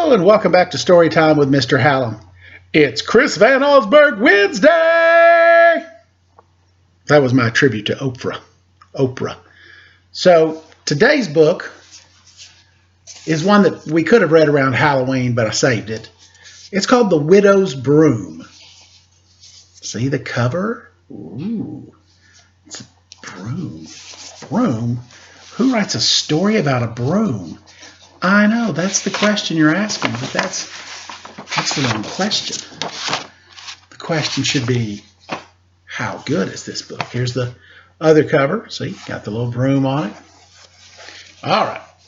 Hello and welcome back to Storytime with Mr. Hallum. It's Chris Van Allsburg Wednesday! That was my tribute to Oprah. So today's book is one that we could have read around Halloween, but I saved it. It's called The Widow's Broom. See the cover? Ooh, it's a broom. Broom? Who writes a story about a broom? I know, that's the question you're asking, but that's the wrong question. The question should be, how good is this book? Here's the other cover. See, got the little broom on it. All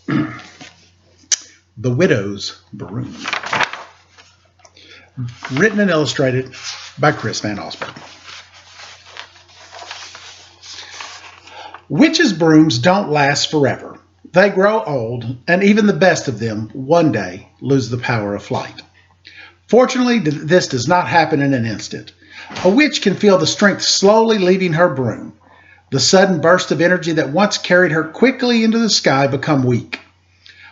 right. The Widow's Broom. Written and illustrated by Chris Van Allsburg. Witches' brooms don't last forever. They grow old, and even the best of them one day lose the power of flight. Fortunately, this does not happen in an instant. A witch can feel the strength slowly leaving her broom. The sudden burst of energy that once carried her quickly into the sky become weak.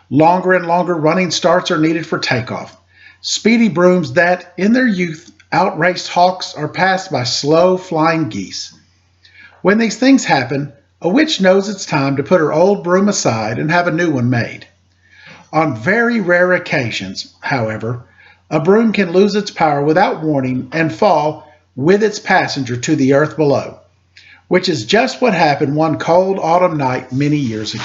Longer and longer running starts are needed for takeoff. Speedy brooms that, in their youth, outraced hawks are passed by slow flying geese. When these things happen, a witch knows it's time to put her old broom aside and have a new one made. On very rare occasions, however, a broom can lose its power without warning and fall with its passenger to the earth below, which is just what happened one cold autumn night many years ago.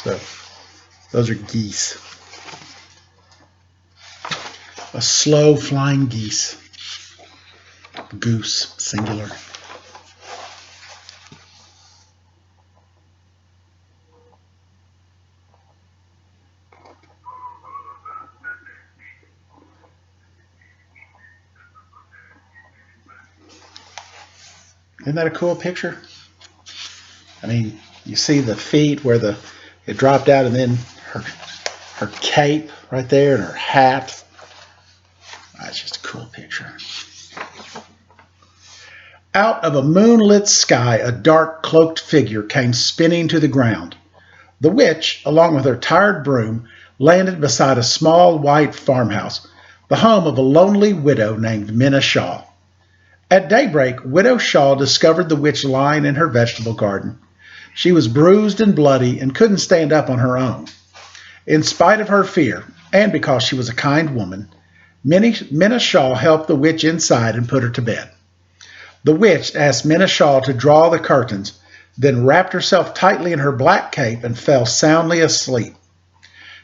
So, those are geese. A slow flying geese. Goose, singular. Isn't that a cool picture? I mean, you see the feet where it dropped out, and then her cape right there and her hat. That's just a cool picture. Out of a moonlit sky, a dark cloaked figure came spinning to the ground. The witch, along with her tired broom, landed beside a small white farmhouse, the home of a lonely widow named Minna Shaw. At daybreak, Widow Shaw discovered the witch lying in her vegetable garden. She was bruised and bloody and couldn't stand up on her own. In spite of her fear, and because she was a kind woman, Minna Shaw helped the witch inside and put her to bed. The witch asked Minna Shaw to draw the curtains, then wrapped herself tightly in her black cape and fell soundly asleep.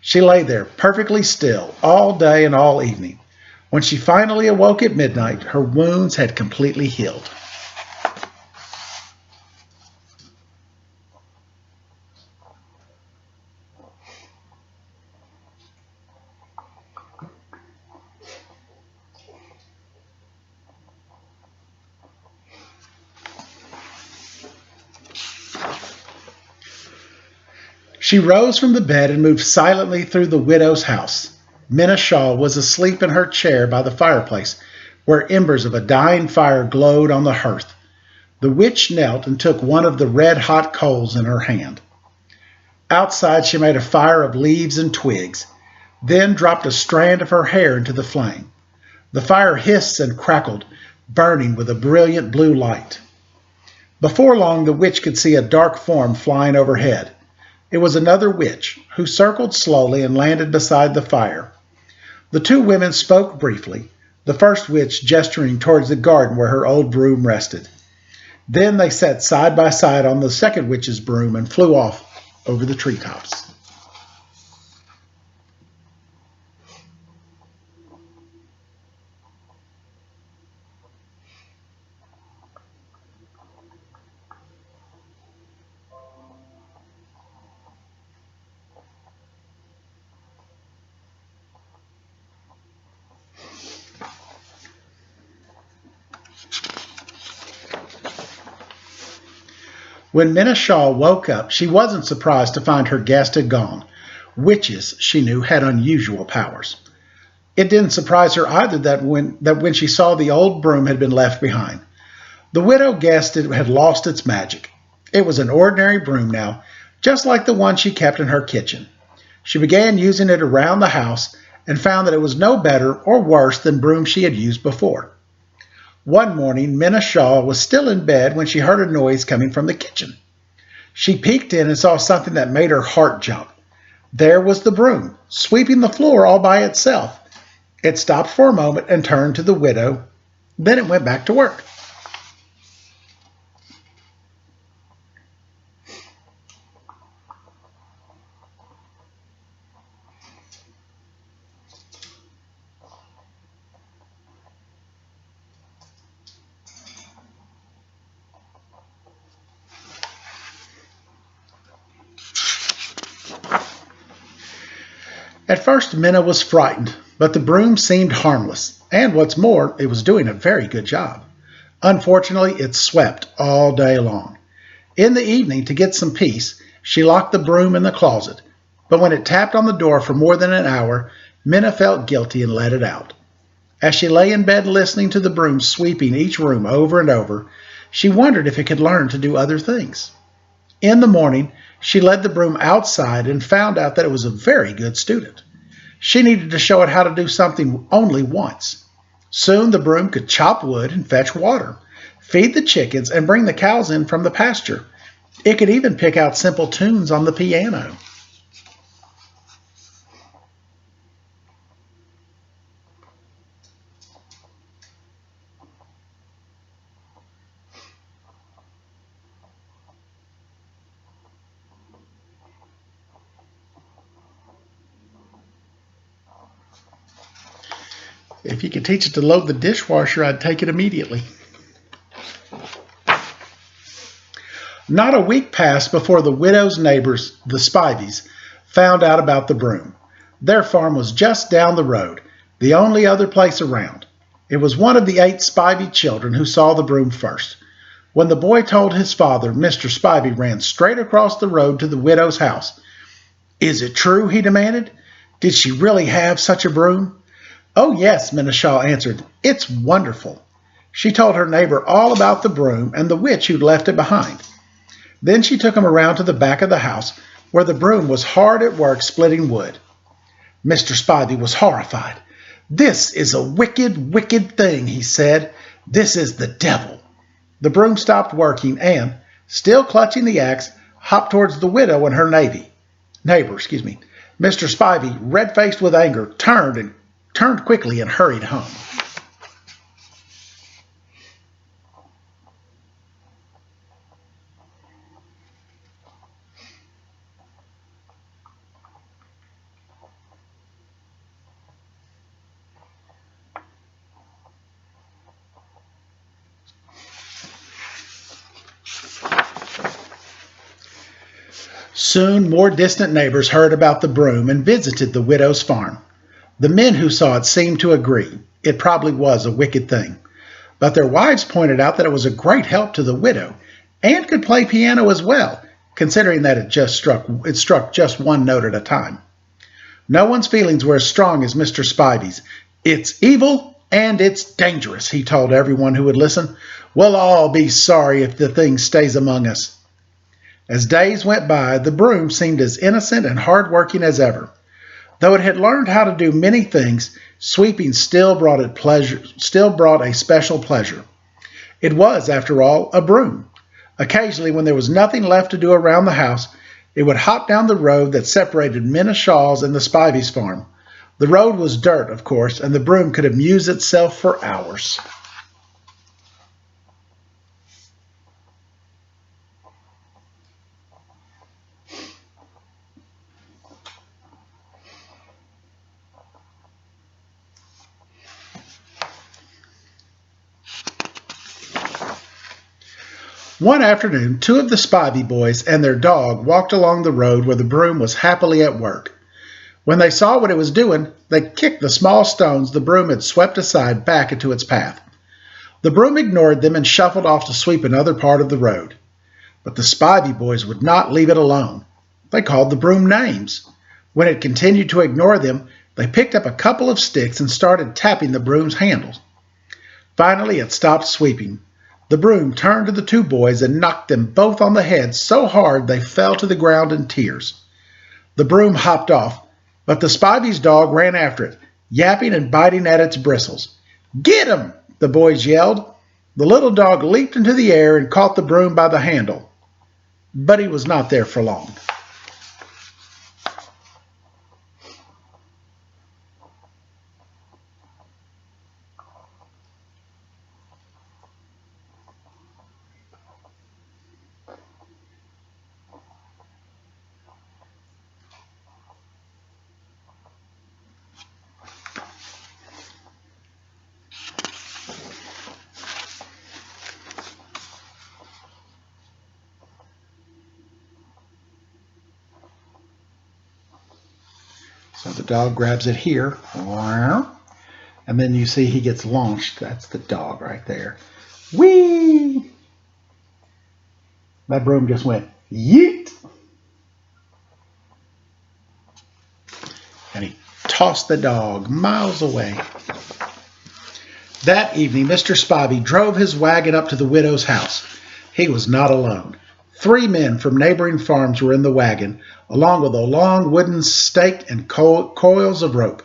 She lay there perfectly still all day and all evening. When she finally awoke at midnight, her wounds had completely healed. She rose from the bed and moved silently through the widow's house. Minna Shaw was asleep in her chair by the fireplace, where embers of a dying fire glowed on the hearth. The witch knelt and took one of the red-hot coals in her hand. Outside, she made a fire of leaves and twigs, then dropped a strand of her hair into the flame. The fire hissed and crackled, burning with a brilliant blue light. Before long, the witch could see a dark form flying overhead. It was another witch, who circled slowly and landed beside the fire. The two women spoke briefly, the first witch gesturing towards the garden where her old broom rested. Then they sat side by side on the second witch's broom and flew off over the treetops. When Minna Shaw woke up, she wasn't surprised to find her guest had gone. Witches, she knew, had unusual powers. It didn't surprise her either that when she saw the old broom had been left behind. The widow guessed it had lost its magic. It was an ordinary broom now, just like the one she kept in her kitchen. She began using it around the house and found that it was no better or worse than brooms she had used before. One morning, Minna Shaw was still in bed when she heard a noise coming from the kitchen. She peeked in and saw something that made her heart jump. There was the broom, sweeping the floor all by itself. It stopped for a moment and turned to the widow. Then it went back to work. At first, Minna was frightened, but the broom seemed harmless, and what's more, it was doing a very good job. Unfortunately, it swept all day long. In the evening, to get some peace, she locked the broom in the closet, but when it tapped on the door for more than an hour, Minna felt guilty and let it out. As she lay in bed listening to the broom sweeping each room over and over, she wondered if it could learn to do other things. In the morning, she led the broom outside and found out that it was a very good student. She needed to show it how to do something only once. Soon the broom could chop wood and fetch water, feed the chickens, and bring the cows in from the pasture. It could even pick out simple tunes on the piano. If you could teach it to load the dishwasher, I'd take it immediately. Not a week passed before the widow's neighbors, the Spivey's, found out about the broom. Their farm was just down the road, the only other place around. It was one of the 8 Spivey children who saw the broom first. When the boy told his father, Mr. Spivey ran straight across the road to the widow's house. "Is it true?" he demanded. "Did she really have such a broom?" "Oh, yes," Minna Shaw answered. "It's wonderful." She told her neighbor all about the broom and the witch who'd left it behind. Then she took him around to the back of the house, where the broom was hard at work splitting wood. Mr. Spivey was horrified. "This is a wicked, wicked thing," he said. "This is the devil." The broom stopped working and, still clutching the axe, hopped towards the widow and her neighbor. Mr. Spivey, red-faced with anger, turned quickly and hurried home. Soon more distant neighbors heard about the broom and visited the widow's farm. The men who saw it seemed to agree. It probably was a wicked thing. But their wives pointed out that it was a great help to the widow and could play piano as well, considering that it struck just one note at a time. No one's feelings were as strong as Mr. Spivey's. "It's evil and it's dangerous," he told everyone who would listen. "We'll all be sorry if the thing stays among us." As days went by, the broom seemed as innocent and hard-working as ever. Though it had learned how to do many things, sweeping still brought a special pleasure. It was, after all, a broom. Occasionally, when there was nothing left to do around the house, it would hop down the road that separated Minna Shaw's and the Spivey's farm. The road was dirt, of course, and the broom could amuse itself for hours. One afternoon, 2 of the Spivey boys and their dog walked along the road where the broom was happily at work. When they saw what it was doing, they kicked the small stones the broom had swept aside back into its path. The broom ignored them and shuffled off to sweep another part of the road. But the Spivey boys would not leave it alone. They called the broom names. When it continued to ignore them, they picked up a couple of sticks and started tapping the broom's handles. Finally, it stopped sweeping. The broom turned to the two boys and knocked them both on the head so hard they fell to the ground in tears. The broom hopped off, but the Spivey's dog ran after it, yapping and biting at its bristles. "Get him!" the boys yelled. The little dog leaped into the air and caught the broom by the handle. But he was not there for long. So the dog grabs it here, and then you see he gets launched. That's the dog right there. Whee! That broom just went yeet. And he tossed the dog miles away. That evening, Mr. Spivey drove his wagon up to the widow's house. He was not alone. 3 men from neighboring farms were in the wagon, along with a long wooden stake and coils of rope.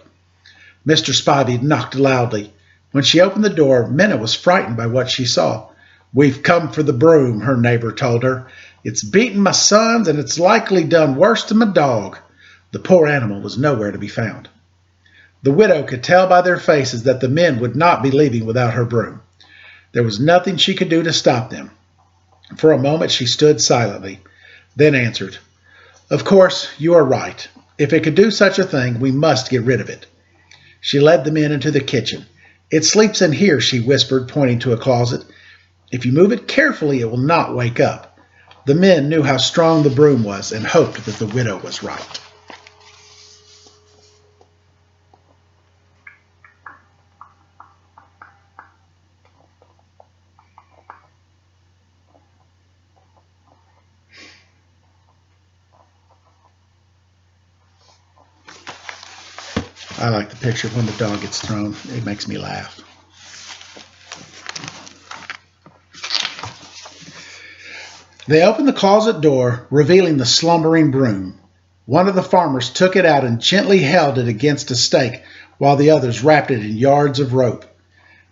Mr. Spivey knocked loudly. When she opened the door, Minna was frightened by what she saw. "We've come for the broom," her neighbor told her. "It's beaten my sons, and it's likely done worse to my dog." The poor animal was nowhere to be found. The widow could tell by their faces that the men would not be leaving without her broom. There was nothing she could do to stop them. For a moment she stood silently, then answered, "Of course, you are right. If it could do such a thing, we must get rid of it." She led the men into the kitchen. "It sleeps in here," she whispered, pointing to a closet. "If you move it carefully, it will not wake up." The men knew how strong the broom was and hoped that the widow was right. I like the picture when the dog gets thrown. It makes me laugh. They opened the closet door, revealing the slumbering broom. One of the farmers took it out and gently held it against a stake, while the others wrapped it in yards of rope.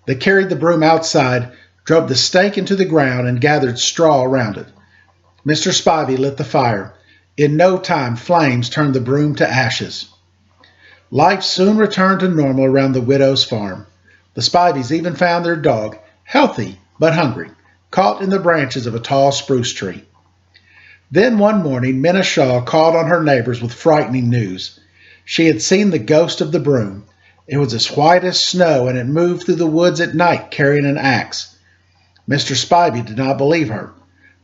They carried the broom outside, drove the stake into the ground, and gathered straw around it. Mr. Spivey lit the fire. In no time, flames turned the broom to ashes. Life soon returned to normal around the widow's farm. The Spiveys even found their dog, healthy but hungry, caught in the branches of a tall spruce tree. Then one morning, Minna Shaw called on her neighbors with frightening news. She had seen the ghost of the broom. It was as white as snow, and it moved through the woods at night carrying an axe. Mr. Spivey did not believe her,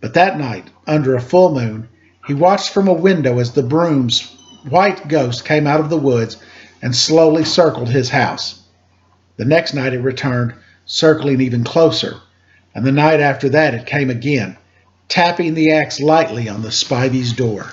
but that night, under a full moon, he watched from a window as the broom's white ghost came out of the woods and slowly circled his house. The next night it returned, circling even closer, and the night after that it came again, tapping the axe lightly on the Spivey's door.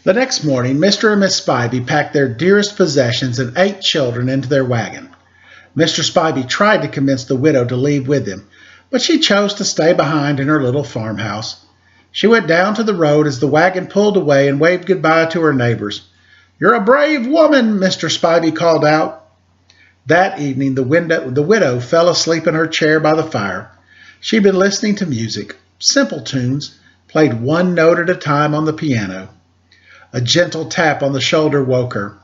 The next morning, Mr. and Miss Spivey packed their dearest possessions and 8 children into their wagon. Mr. Spivey tried to convince the widow to leave with him, but she chose to stay behind in her little farmhouse. She went down to the road as the wagon pulled away and waved goodbye to her neighbors. "You're a brave woman," Mr. Spivey called out. That evening, the widow fell asleep in her chair by the fire. She'd been listening to music, simple tunes, played one note at a time on the piano. A gentle tap on the shoulder woke her.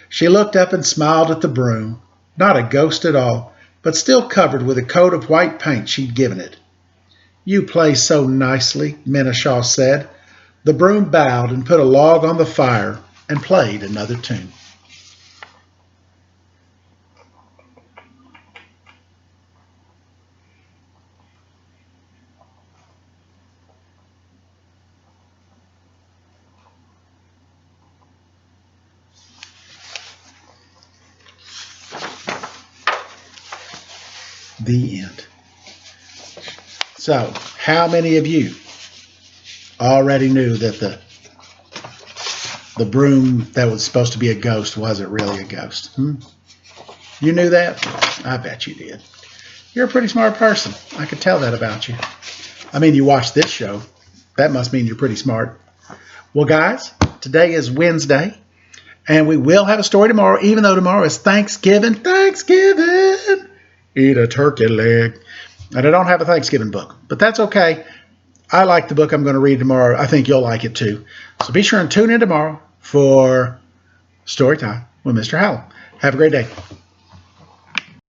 She looked up and smiled at the broom. not a ghost at all, but still covered with a coat of white paint she'd given it. "You play so nicely," Menashaw said. The Broom bowed and put a log on the fire and played another tune. The end. So, how many of you already knew that the broom that was supposed to be a ghost wasn't really a ghost? You knew that? I bet you did. You're a pretty smart person. I could tell that about you. I mean, you watched this show. That must mean you're pretty smart. Well, guys, today is Wednesday, and we will have a story tomorrow, even though tomorrow is Thanksgiving. Thanksgiving! Eat a turkey leg. And I don't have a Thanksgiving book, but that's okay. I like the book I'm going to read tomorrow. I think you'll like it too. So be sure and tune in tomorrow for Story Time with Mr. Hallum. Have a great day.